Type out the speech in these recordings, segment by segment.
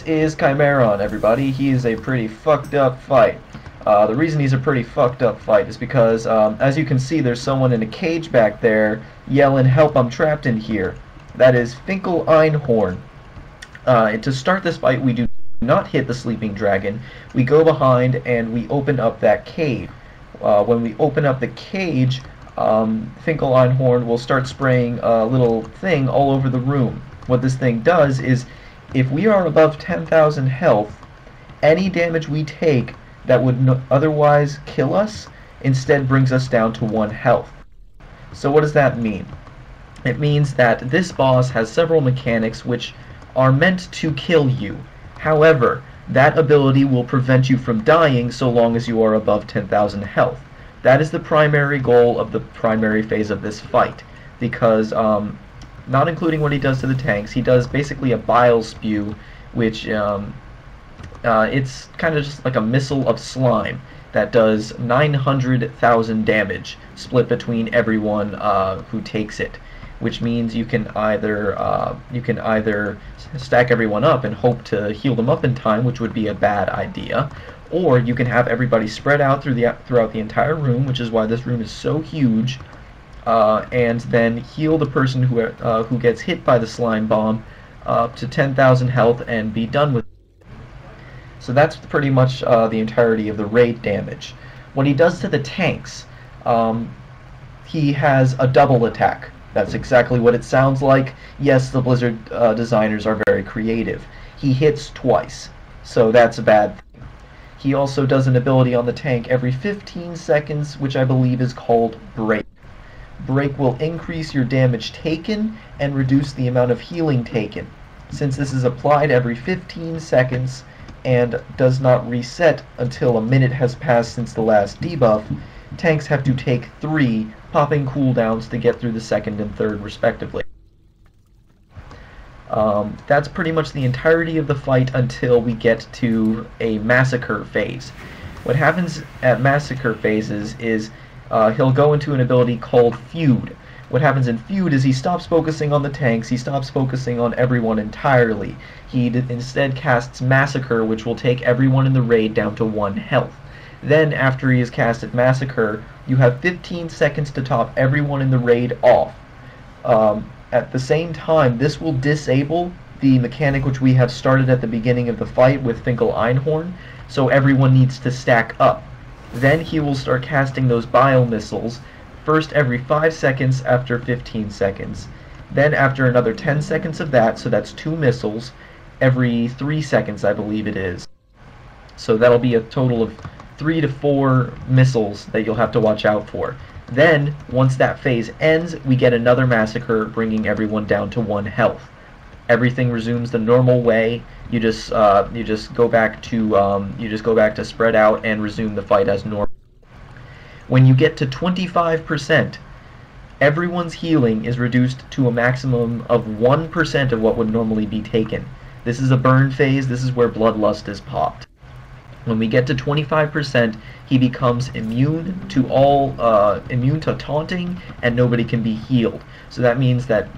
Is Chimaeron, everybody. He is a pretty fucked up fight. The reason he's a pretty fucked up fight is because, as you can see, there's someone in a cage back there yelling, "Help, I'm trapped in here." That is Finkel Einhorn. To start this fight, we do not hit the sleeping dragon. We go behind and we open up that cage. When we open up the cage, Finkel Einhorn will start spraying a little thing all over the room. What this thing does is, if we are above 10,000 health, any damage we take that would otherwise kill us instead brings us down to 1 health. So what does that mean? It means that this boss has several mechanics which are meant to kill you. However, that ability will prevent you from dying so long as you are above 10,000 health. That is the primary goal of the primary phase of this fight, because not including what he does to the tanks, he does basically a bile spew, which it's kind of just like a missile of slime that does 900,000 damage, split between everyone who takes it. Which means you can either stack everyone up and hope to heal them up in time, which would be a bad idea, or you can have everybody spread out throughout the entire room, which is why this room is so huge. And then heal the person who gets hit by the slime bomb up to 10,000 health and be done with it. So that's pretty much the entirety of the raid damage. What he does to the tanks, he has a double attack. That's exactly what it sounds like. Yes, the Blizzard designers are very creative. He hits twice, so that's a bad thing. He also does an ability on the tank every 15 seconds, which I believe is called Break. Break will increase your damage taken and reduce the amount of healing taken. Since this is applied every 15 seconds and does not reset until a minute has passed since the last debuff, tanks have to take 3 popping cooldowns to get through the second and third respectively. That's pretty much the entirety of the fight until we get to a massacre phase. What happens at massacre phases is he'll go into an ability called Feud. What happens in Feud is he stops focusing on the tanks, he stops focusing on everyone entirely. He instead casts Massacre, which will take everyone in the raid down to 1 health. Then, after he has casted Massacre, you have 15 seconds to top everyone in the raid off. At the same time, this will disable the mechanic which we have started at the beginning of the fight with Finkel Einhorn, so everyone needs to stack up. Then he will start casting those bile missiles, first every 5 seconds after 15 seconds. Then after another 10 seconds of that, so that's 2 missiles, every 3 seconds I believe it is. So that'll be a total of 3 to 4 missiles that you'll have to watch out for. Then, once that phase ends, we get another Massacre, bringing everyone down to 1 health. Everything resumes the normal way. You just go back to spread out and resume the fight as normal. When you get to 25%, everyone's healing is reduced to a maximum of 1% of what would normally be taken. This is a burn phase. This is where Bloodlust is popped. When we get to 25%, he becomes immune to taunting, and nobody can be healed. So that means that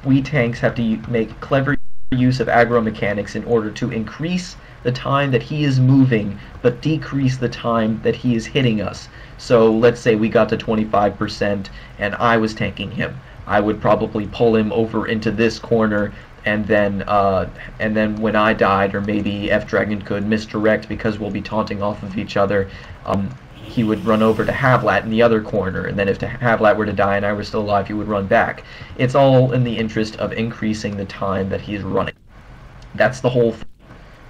we tanks have to make clever use of aggro mechanics in order to increase the time that he is moving, but decrease the time that he is hitting us. So let's say we got to 25% and I was tanking him. I would probably pull him over into this corner, and then when I died, or maybe F-Dragon could misdirect because we'll be taunting off of each other, he would run over to Havlat in the other corner, and then if Havlat were to die and I were still alive, he would run back. It's all in the interest of increasing the time that he's running. That's the whole thing.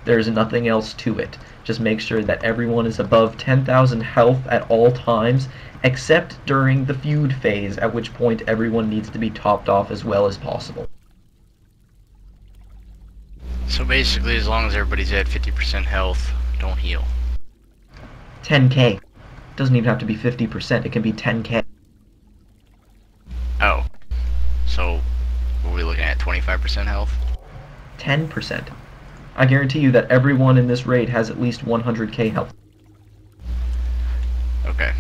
There's nothing else to it. Just make sure that everyone is above 10,000 health at all times, except during the feud phase, at which point everyone needs to be topped off as well as possible. So basically, as long as everybody's at 50% health, don't heal. 10k. Doesn't even have to be 50%, it can be 10k. Oh. So, were we looking at 25% health? 10%. I guarantee you that everyone in this raid has at least 100k health. Okay.